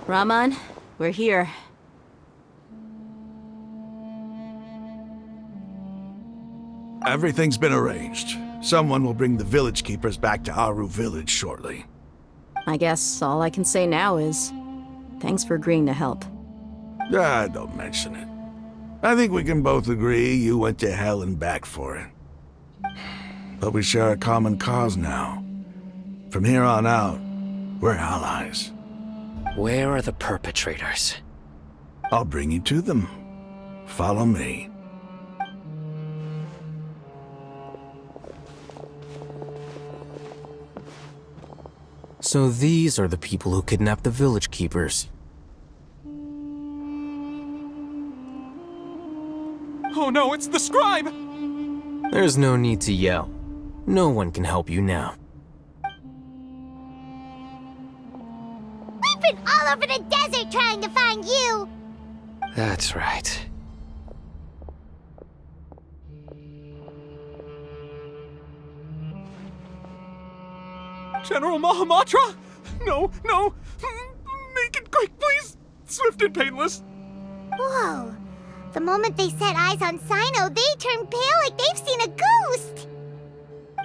Rahman, we're here. Everything's been arranged. Someone will bring the village keepers back to Aru village shortly. I guess all I can say now is, thanks for agreeing to help. Don't mention it. I think we can both agree you went to hell and back for it. But we share a common cause now. From here on out, we're allies. Where are the perpetrators? I'll bring you to them. Follow me. So these are the people who kidnapped the village keepers. Oh no, it's the scribe! There's no need to yell. No one can help you now. We've been all over the desert trying to find you! That's right. General Mahamatra? No, no! Make it quick, please! Swift and painless! Whoa. The moment they set eyes on Sino, they turned pale like they've seen a ghost!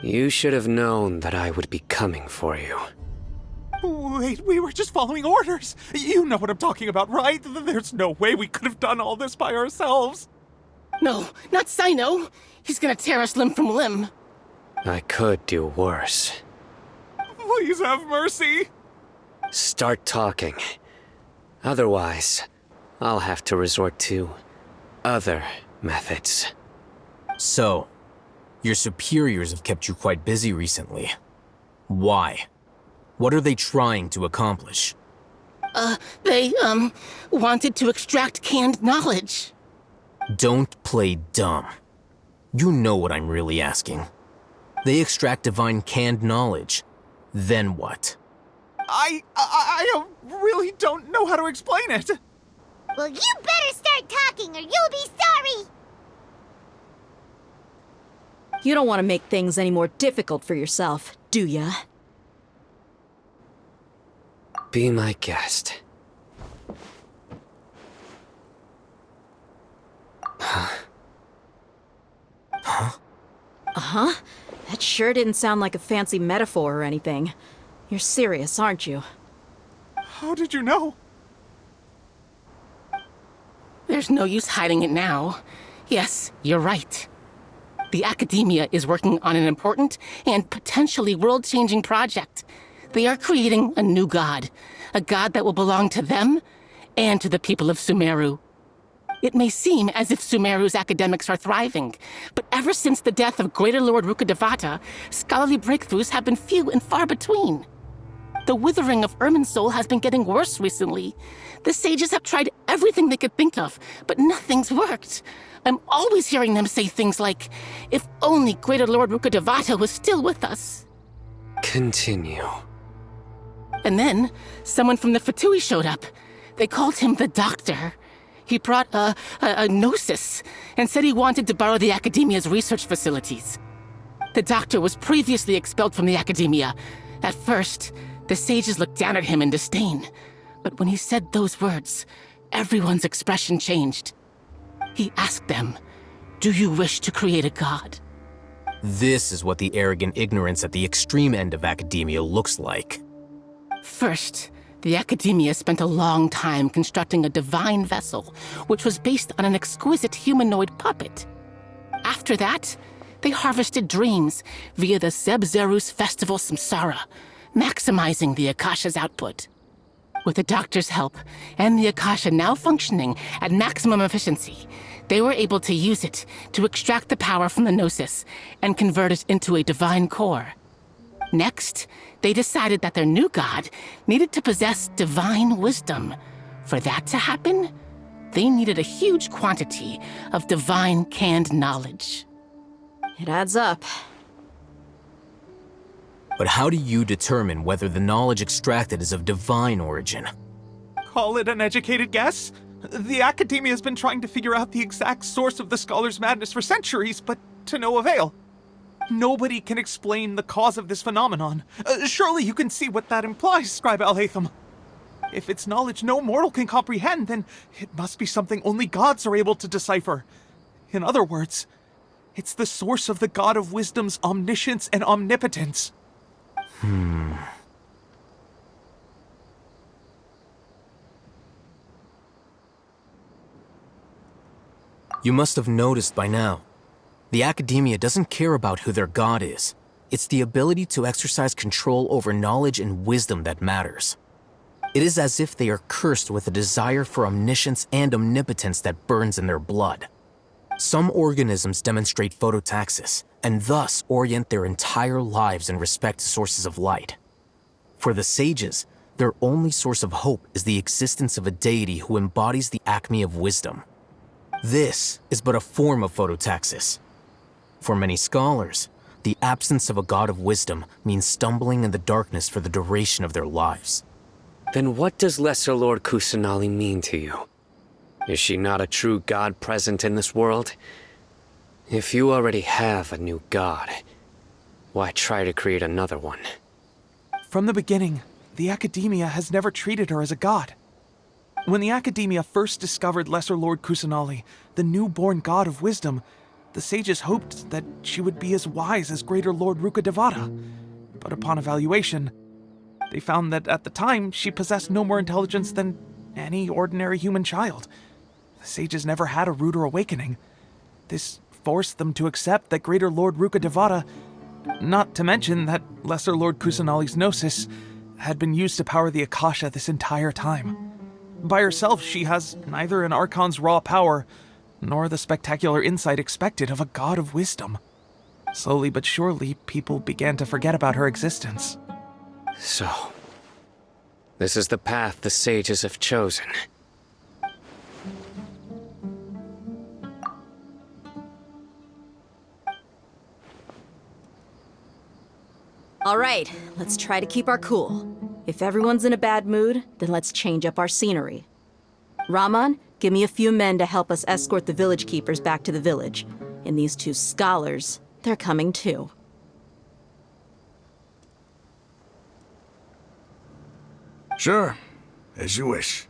You should have known that I would be coming for you. Wait, we were just following orders! You know what I'm talking about, right? There's no way we could have done all this by ourselves! No, not Sino! He's gonna tear us limb from limb! I could do worse. Please have mercy! Start talking. Otherwise, I'll have to resort to other methods. So, your superiors have kept you quite busy recently. Why? What are they trying to accomplish? They, wanted to extract canned knowledge. Don't play dumb. You know what I'm really asking. They extract divine canned knowledge. Then what? I really don't know how to explain it! Well, you better start talking or you'll be sorry! You don't want to make things any more difficult for yourself, do ya? Be my guest. Uh-huh. That sure didn't sound like a fancy metaphor or anything. You're serious, aren't you? How did you know? There's no use hiding it now. Yes, you're right. The Academia is working on an important and potentially world-changing project. They are creating a new god. A god that will belong to them and to the people of Sumeru. It may seem as if Sumeru's academics are thriving, but ever since the death of Greater Lord Rukkhadevata, scholarly breakthroughs have been few and far between. The withering of Irminsul has been getting worse recently. The sages have tried everything they could think of, but nothing's worked. I'm always hearing them say things like, if only Greater Lord Rukkhadevata was still with us. Continue. And then, someone from the Fatui showed up. They called him the Doctor. He brought a gnosis and said he wanted to borrow the Academia's research facilities. The Doctor was previously expelled from the Academia. At first, the sages looked down at him in disdain. But when he said those words, everyone's expression changed. He asked them, "Do you wish to create a god?" This is what the arrogant ignorance at the extreme end of academia looks like. First, the Academia spent a long time constructing a divine vessel, which was based on an exquisite humanoid puppet. After that, they harvested dreams via the Zeb-Zerus Festival Samsara, maximizing the Akasha's output. With the Doctor's help, and the Akasha now functioning at maximum efficiency, they were able to use it to extract the power from the Gnosis and convert it into a divine core. Next, they decided that their new god needed to possess divine wisdom. For that to happen, they needed a huge quantity of divine canned knowledge. It adds up. But how do you determine whether the knowledge extracted is of divine origin? Call it an educated guess? The Academia has been trying to figure out the exact source of the Scholar's madness for centuries, but to no avail. Nobody can explain the cause of this phenomenon. Surely you can see what that implies, Scribe Al-Haytham. If it's knowledge no mortal can comprehend, then it must be something only gods are able to decipher. In other words, it's the source of the God of Wisdom's omniscience and omnipotence. You must have noticed by now. The Academia doesn't care about who their god is. It's the ability to exercise control over knowledge and wisdom that matters. It is as if they are cursed with a desire for omniscience and omnipotence that burns in their blood. Some organisms demonstrate phototaxis, and thus orient their entire lives in respect to sources of light. For the sages, their only source of hope is the existence of a deity who embodies the acme of wisdom. This is but a form of phototaxis. For many scholars, the absence of a god of wisdom means stumbling in the darkness for the duration of their lives. Then what does Lesser Lord Kusanali mean to you? Is she not a true god present in this world? If you already have a new god, why try to create another one? From the beginning, the Academia has never treated her as a god. When the Academia first discovered Lesser Lord Kusanali, the newborn god of wisdom, the sages hoped that she would be as wise as Greater Lord Rukkhadevata. But upon evaluation, they found that at the time she possessed no more intelligence than any ordinary human child. The sages never had a ruder awakening. This forced them to accept that Greater Lord Rukkhadevata, not to mention that Lesser Lord Kusanali's gnosis, had been used to power the Akasha this entire time. By herself, she has neither an Archon's raw power, nor the spectacular insight expected of a god of wisdom. Slowly but surely, people began to forget about her existence. So, this is the path the sages have chosen. All right, let's try to keep our cool. If everyone's in a bad mood, then let's change up our scenery. Raman, give me a few men to help us escort the village keepers back to the village. And these two scholars, they're coming too. Sure, as you wish.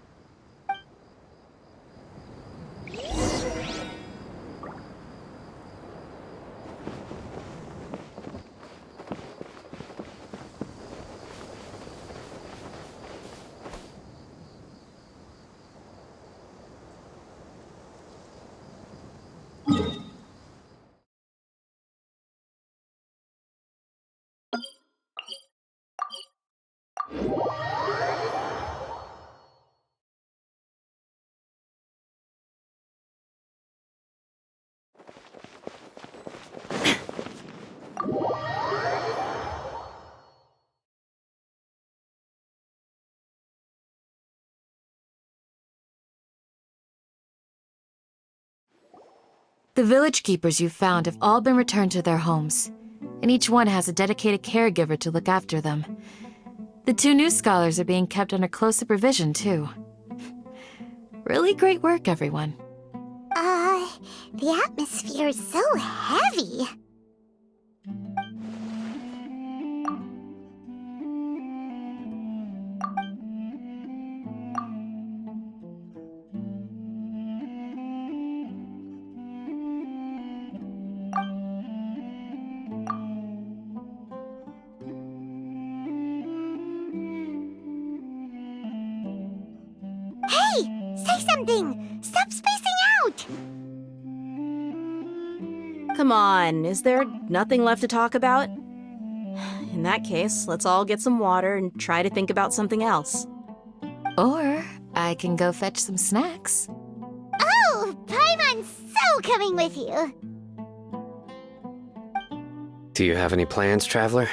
The village keepers you found have all been returned to their homes, and each one has a dedicated caregiver to look after them. The two new scholars are being kept under close supervision, too. Really great work, everyone. The atmosphere is so heavy. Say something! Stop spacing out! Come on, is there nothing left to talk about? In that case, let's all get some water and try to think about something else. Or I can go fetch some snacks. Oh, Paimon's so coming with you! Do you have any plans, traveler?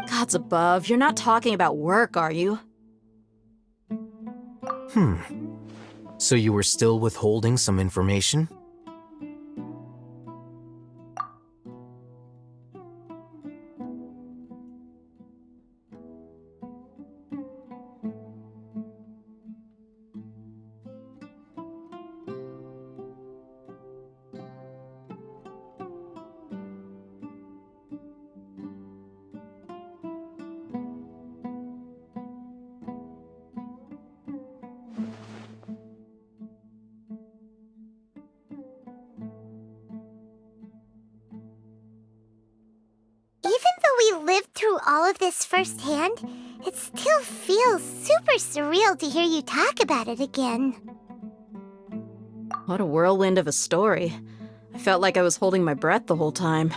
Gods above, you're not talking about work, are you? So you were still withholding some information? lived through all of this firsthand, it still feels super surreal to hear you talk about it again. What a whirlwind of a story. I felt like I was holding my breath the whole time.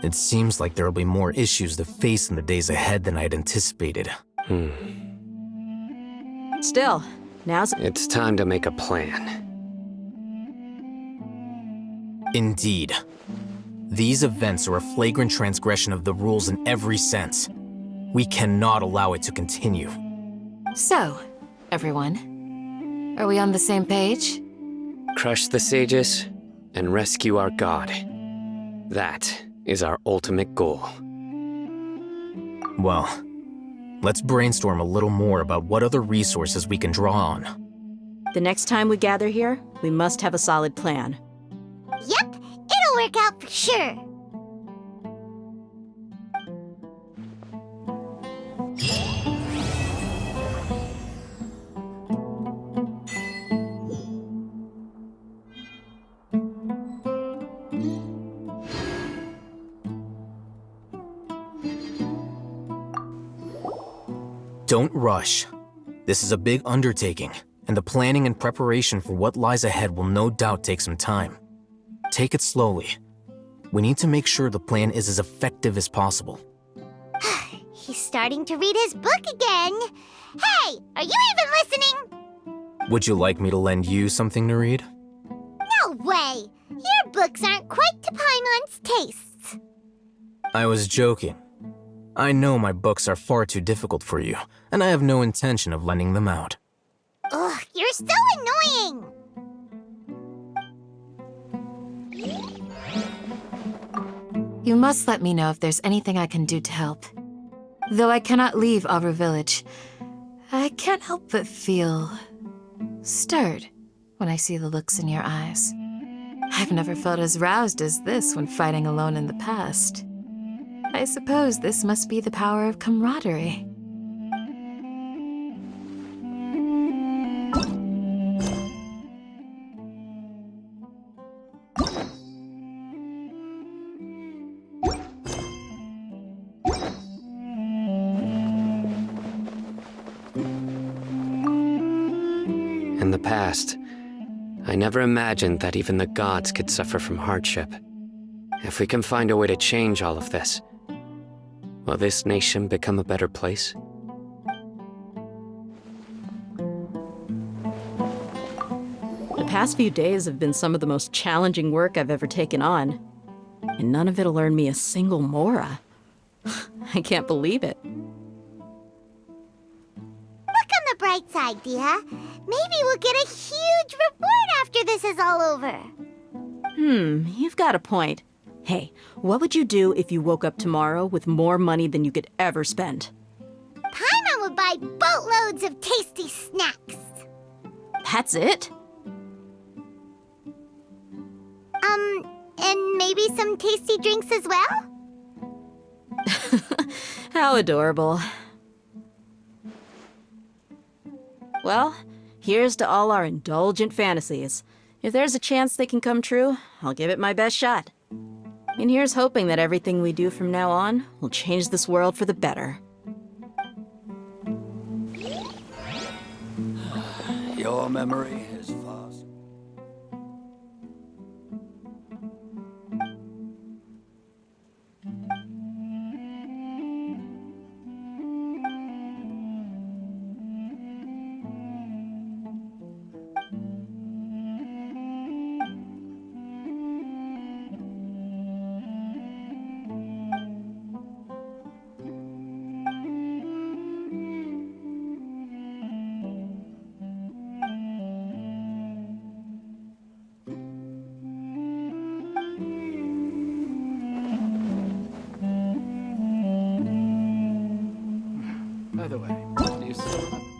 It seems like there will be more issues to face in the days ahead than I had anticipated. Still, now's... It's time to make a plan. Indeed. These events are a flagrant transgression of the rules in every sense. We cannot allow it to continue. So, everyone, are we on the same page? Crush the sages and rescue our god. That is our ultimate goal. Well, let's brainstorm a little more about what other resources we can draw on. The next time we gather here, we must have a solid plan. Yep, it'll work out for sure. Don't rush. This is a big undertaking, and the planning and preparation for what lies ahead will no doubt take some time. Take it slowly. We need to make sure the plan is as effective as possible. He's starting to read his book again. Hey, are you even listening? Would you like me to lend you something to read? No way. Your books aren't quite to Paimon's tastes. I was joking. I know my books are far too difficult for you, and I have no intention of lending them out. Ugh, you're so annoying. You must let me know if there's anything I can do to help. Though I cannot leave Aru Village, I can't help but feel stirred when I see the looks in your eyes. I've never felt as roused as this when fighting alone in the past. I suppose this must be the power of camaraderie. In the past, I never imagined that even the gods could suffer from hardship. If we can find a way to change all of this, will this nation become a better place? The past few days have been some of the most challenging work I've ever taken on. And none of it'll earn me a single mora. I can't believe it. Look on the bright side, Dia. Maybe we'll get a huge reward after this is all over. You've got a point. Hey, what would you do if you woke up tomorrow with more money than you could ever spend? Paimon would buy boatloads of tasty snacks. That's it? And maybe some tasty drinks as well? How adorable. Well, here's to all our indulgent fantasies. If there's a chance they can come true, I'll give it my best shot. And here's hoping that everything we do from now on will change this world for the better. Your memory is fast. By the way, do you still remember?